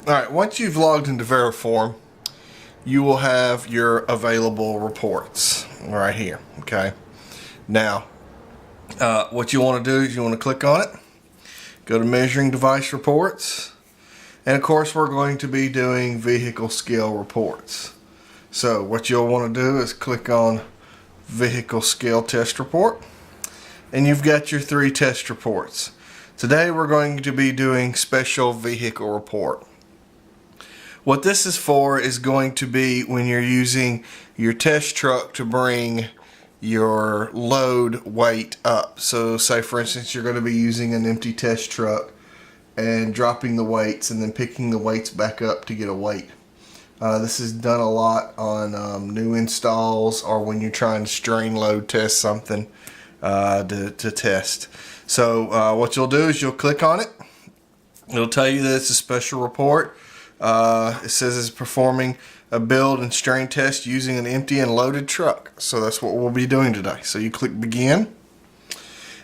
Alright, once you've logged into Veriform, you will have your available reports right here. Okay. Now, what you want to do is you want to click on it, go to Measuring Device Reports, and of course we're going to be doing vehicle scale reports. So what you'll want to do is click on Vehicle Scale Test Report, and you've got your 3 test reports. Today we're going to be doing Special Vehicle Report. What this is for is going to be when you're using your test truck to bring your load weight up. So say for instance you're going to be using an empty test truck and dropping the weights and then picking the weights back up to get a weight. This is done a lot on new installs or when you're trying to strain load test something to test. So what you'll do is you'll click on it. It'll tell you that it's a special report. It says it's performing a build and strain test using an empty and loaded truck. So that's what we'll be doing today. So you click begin,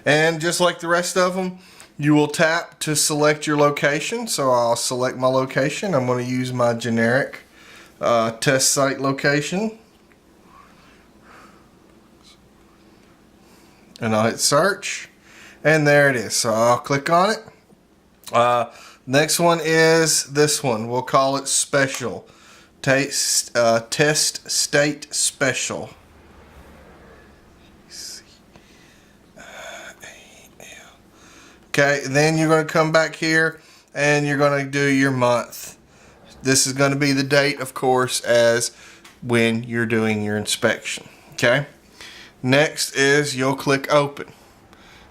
and just like the rest of them, you will tap to select your location. So I'll select my location. I'm going to use my generic test site location, and I'll hit search, and there it is. So I'll click on it. Next one is this one. We'll call it Special. Test State Special. Okay, then you're going to come back here and you're going to do your month. This is going to be the date, of course, as when you're doing your inspection. Okay. Next is you'll click Open.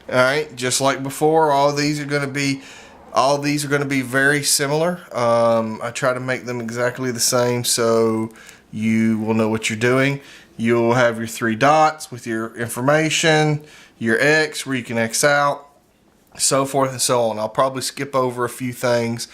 Alright, just like before, all these are going to be very similar. I try to make them exactly the same so you will know what you're doing. You'll have your 3 dots with your information, your X where you can X out, so forth and so on. I'll probably skip over a few things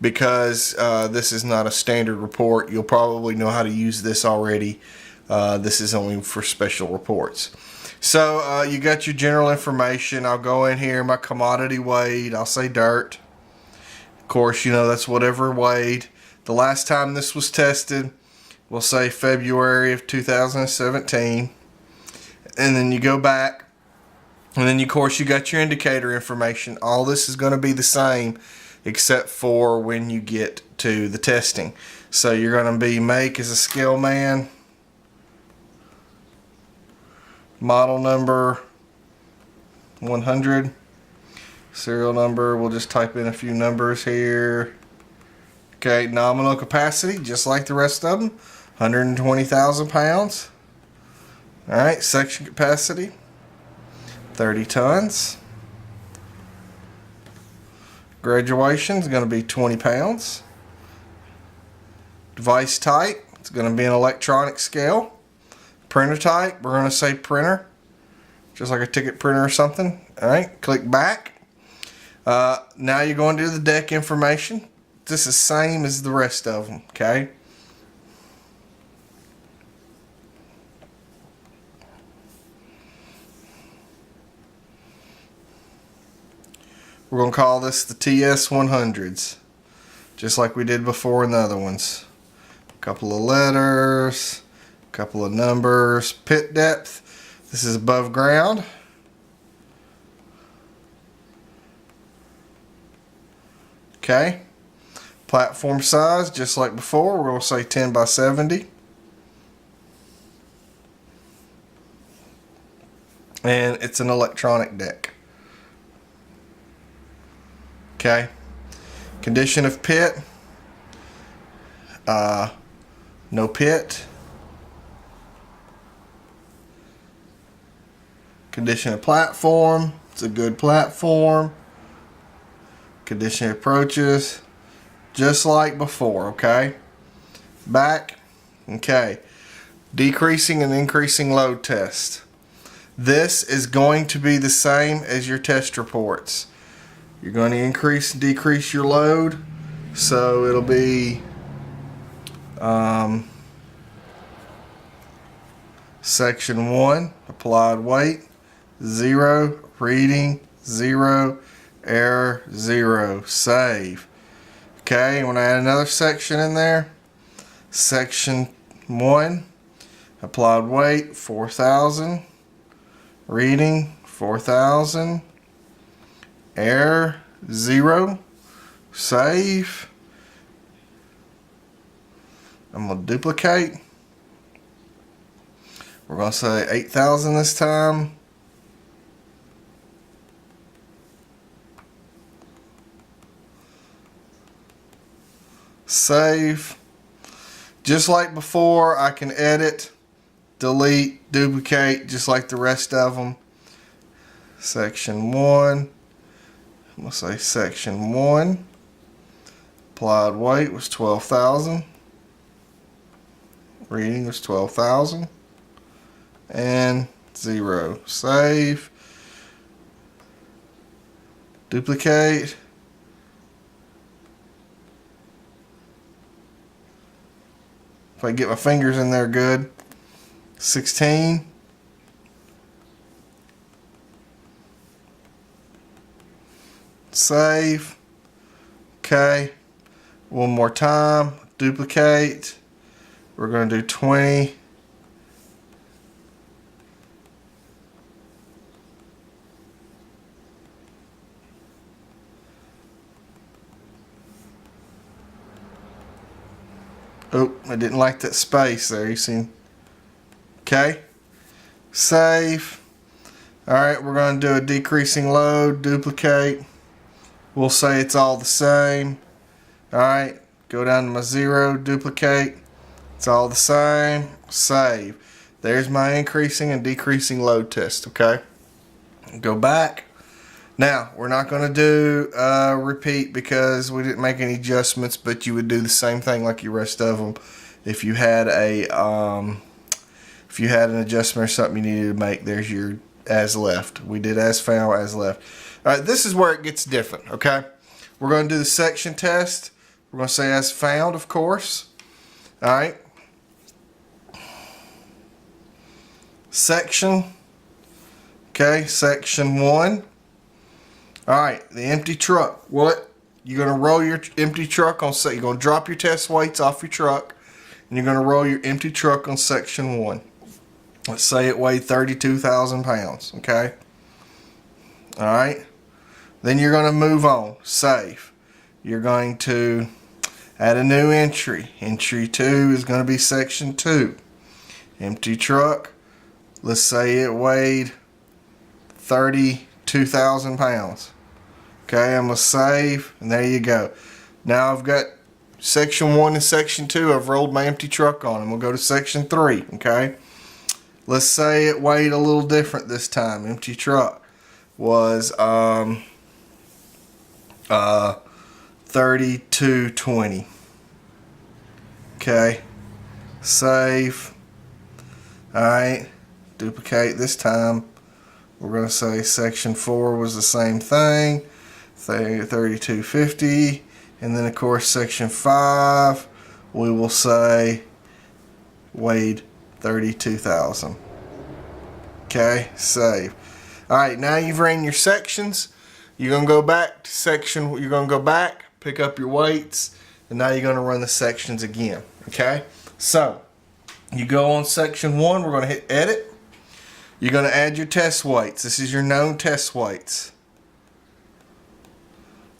because this is not a standard report. You'll probably know how to use this already. This is only for special reports. So you got your general information. I'll go in here, my commodity weight, I'll say dirt. Of course, you know, that's whatever weighed. The last time this was tested, we'll say February of 2017. And then you go back, and then of course you got your indicator information. All this is going to be the same except for when you get to the testing. So you're going to be make as a scale man, model number 100, serial number, we'll just type in a few numbers here. Okay, nominal capacity, just like the rest of them, 120,000 pounds. Alright, section capacity, 30 tons. Graduation is going to be 20 pounds. Device type, it's going to be an electronic scale. Printer type, we're going to say printer, just like a ticket printer or something. Alright, click back. Now you're going to do the deck information. This is same as the rest of them, okay? We're going to call this the TS100s, just like we did before in the other ones. A couple of letters, a couple of numbers. Pit depth, this is above ground. Okay. Platform size, just like before, we're going to say 10 by 70. And it's an electronic deck. Okay. Condition of pit. No pit. Condition of platform. It's a good platform. Condition approaches, just like before, okay? Back, okay. Decreasing and increasing load test. This is going to be the same as your test reports. You're going to increase and decrease your load, so it'll be section 1, applied weight, 0, reading, 0, error, 0, save. Okay, I'm going to add another section in there. Section 1, applied weight 4,000, reading 4,000, error 0, save. I'm going to duplicate. We're going to say 8,000 this time. Save. Just like before, I can edit, delete, duplicate, just like the rest of them. Section 1. I'm going to say section 1. Applied weight was 12,000. Reading was 12,000. And 0. Save. Duplicate. If I get my fingers in there good. 16. Save. Okay. One more time. Duplicate. We're going to do 20. Oh, I didn't like that space there, you see. Okay. Save. Alright, we're going to do a decreasing load, duplicate. We'll say it's all the same. Alright, go down to my 0, duplicate. It's all the same. Save. There's my increasing and decreasing load test, okay? Go back. Now, we're not going to do repeat because we didn't make any adjustments, but you would do the same thing like the rest of them. If you had an adjustment or something you needed to make, there's your as left. We did as found, as left. All right, this is where it gets different, okay? We're going to do the section test. We're going to say as found, of course. All right. Section. Okay, section 1. Alright, the empty truck. What? You're going to roll your empty truck on, you're going to drop your test weights off your truck, and you're going to roll your empty truck on section 1. Let's say it weighed 32,000 pounds, okay? Alright, then you're going to move on, save. You're going to add a new entry. Entry 2 is going to be section 2. Empty truck, let's say it weighed 32,000 pounds. Okay, I'm going to save, and there you go. Now I've got section 1 and section 2. I've rolled my empty truck on, and we'll go to section 3, okay? Let's say it weighed a little different this time. Empty truck was 3220. Okay, save. Alright, duplicate this time. We're going to say section 4 was the same thing, 3250, and then of course section 5 we will say weighed 32,000. Okay, save. Alright, now you've ran your sections. You're going to go back to section, you're going to go back, pick up your weights, and now you're going to run the sections again. Okay, so you go on section 1, we're going to hit edit. You're going to add your test weights. This is your known test weights.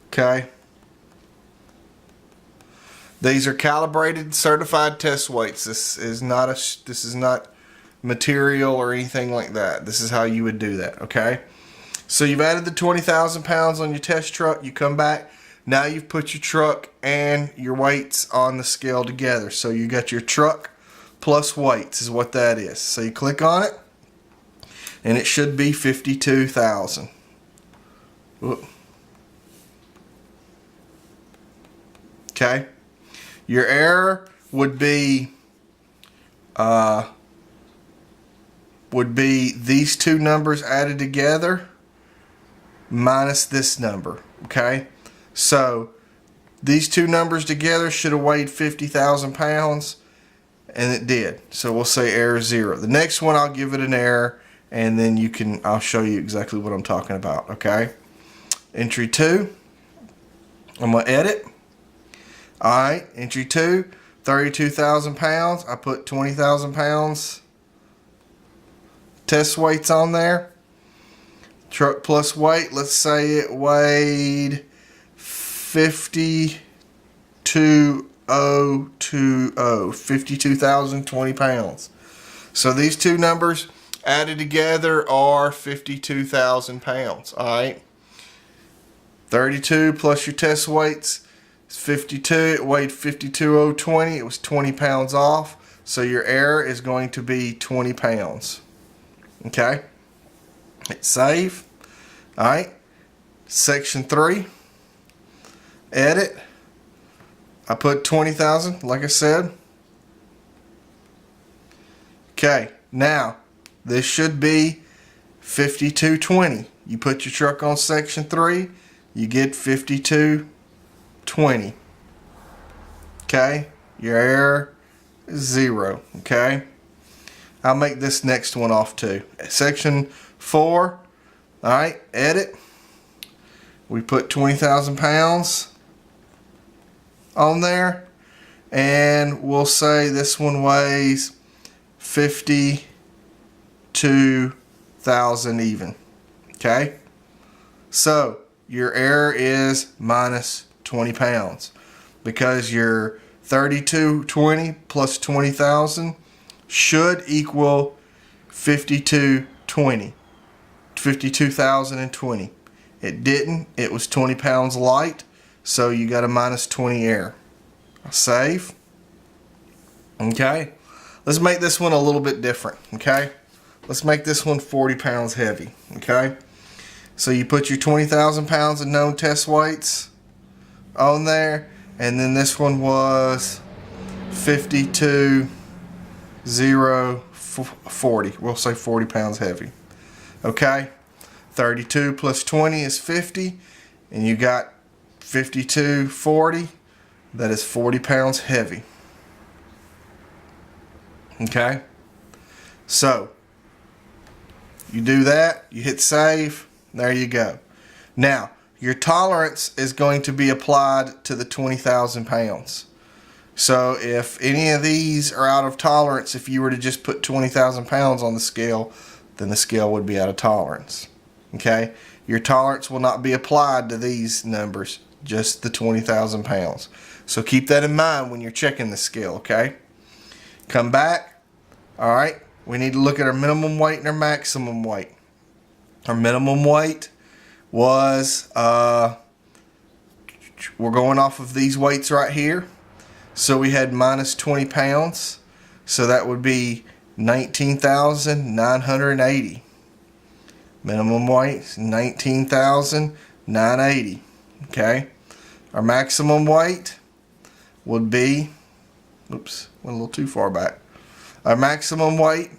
Okay. These are calibrated, certified test weights. This is not material or anything like that. This is how you would do that. Okay. So you've added the 20,000 pounds on your test truck. You come back. Now you've put your truck and your weights on the scale together. So you got your truck plus weights is what that is. So you click on it, and it should be 52,000. Okay. Your error would be these two numbers added together minus this number. Okay. So these two numbers together should have weighed 50,000 pounds, and it did. So we'll say error 0. The next one I'll give it an error, and then I'll show you exactly what I'm talking about. Okay. Entry 2. I'm going to edit. Alright, entry 2, 32,000 pounds. I put 20,000 pounds test weights on there. Truck plus weight, let's say it weighed 52,020 pounds. So these two numbers added together are 52,000 pounds. Alright, 32 plus your test weights is 52. It weighed 52,020. It was 20 pounds off. So your error is going to be 20 pounds. Okay, hit save. Alright, section 3, edit. I put 20,000 like I said. Okay, now this should be 5220. You put your truck on section 3, you get 5220. Okay, your error is 0. Okay, I'll make this next one off too. Section 4, alright, edit. We put 20,000 pounds on there, and we'll say this one weighs 52,000 even. Okay, so your error is minus 20 pounds because your 3220 plus 20,000 should equal 52,020. It didn't. It was 20 pounds light, so you got a minus 20 error. Save. Okay, let's make this one a little bit different. Okay, let's make this one 40 pounds heavy. Okay, so you put your 20,000 pounds of known test weights on there, and then this one was 52,040. We'll say 40 pounds heavy. Okay, 32 plus 20 is 50, and you got 5240. That is 40 pounds heavy. Okay, so you do that, you hit save, there you go. Now your tolerance is going to be applied to the 20,000 pounds. So if any of these are out of tolerance, if you were to just put 20,000 pounds on the scale, then the scale would be out of tolerance. Okay, your tolerance will not be applied to these numbers, just the 20,000 pounds. So keep that in mind when you're checking the scale. Okay, come back. Alright, we need to look at our minimum weight and our maximum weight. Our minimum weight was we're going off of these weights right here. So we had minus 20 pounds. So that would be 19,980. Minimum weight, 19,980. Okay. Our maximum weight would be, oops, went a little too far back. Our maximum weight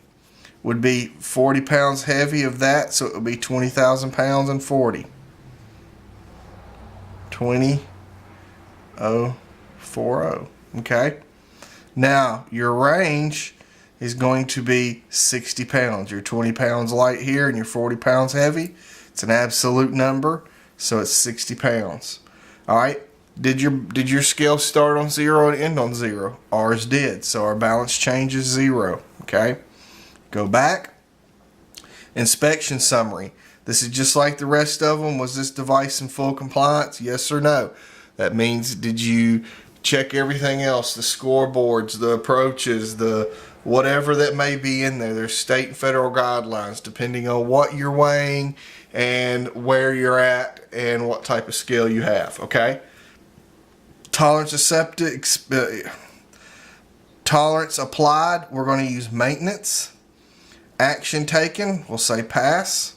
would be 40 pounds heavy of that, so it would be 20,000 pounds and 40. 20,040. Okay. Now your range is going to be 60 pounds. You're 20 pounds light here and you're 40 pounds heavy. It's an absolute number, so it's 60 pounds. All right. Did your scale start on 0 and end on 0? Ours did. So our balance change is 0. Okay. Go back. Inspection summary. This is just like the rest of them. Was this device in full compliance? Yes or no? That means, did you check everything else? The scoreboards, the approaches, the whatever that may be in there. There's state and federal guidelines depending on what you're weighing and where you're at and what type of scale you have. Okay. Tolerance accepted. Tolerance applied. We're going to use maintenance. Action taken, we'll say pass.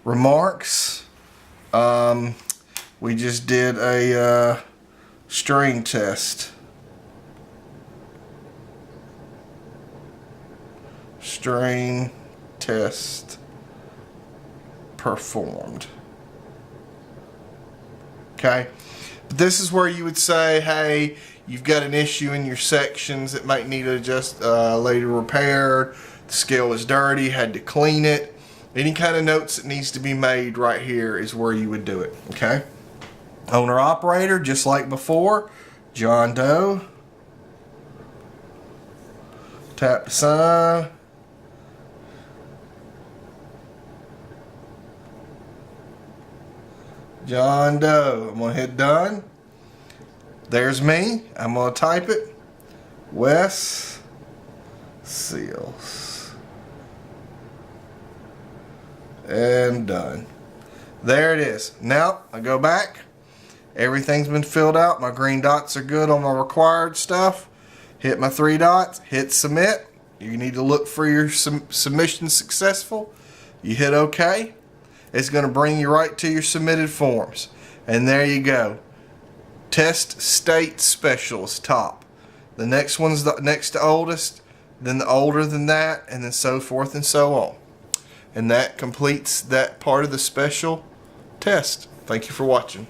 Remarks, we just did a strain test. Strain test performed. Okay, but this is where you would say, hey, you've got an issue in your sections that might need to just later repaired. The scale was dirty, had to clean it. Any kind of notes that needs to be made right here is where you would do it. Okay. Owner operator, just like before, John Doe. Tap to sign. John Doe. I'm going to hit done. There's me. I'm going to type it. Wes Seals. And done. There it is. Now I go back. Everything's been filled out. My green dots are good on my required stuff. Hit my 3 dots. Hit submit. You need to look for your submission successful. You hit OK. It's going to bring you right to your submitted forms. And there you go. Test state specialist top. The next one's the next to oldest, then the older than that, and then so forth and so on. And that completes that part of the special test. Thank you for watching.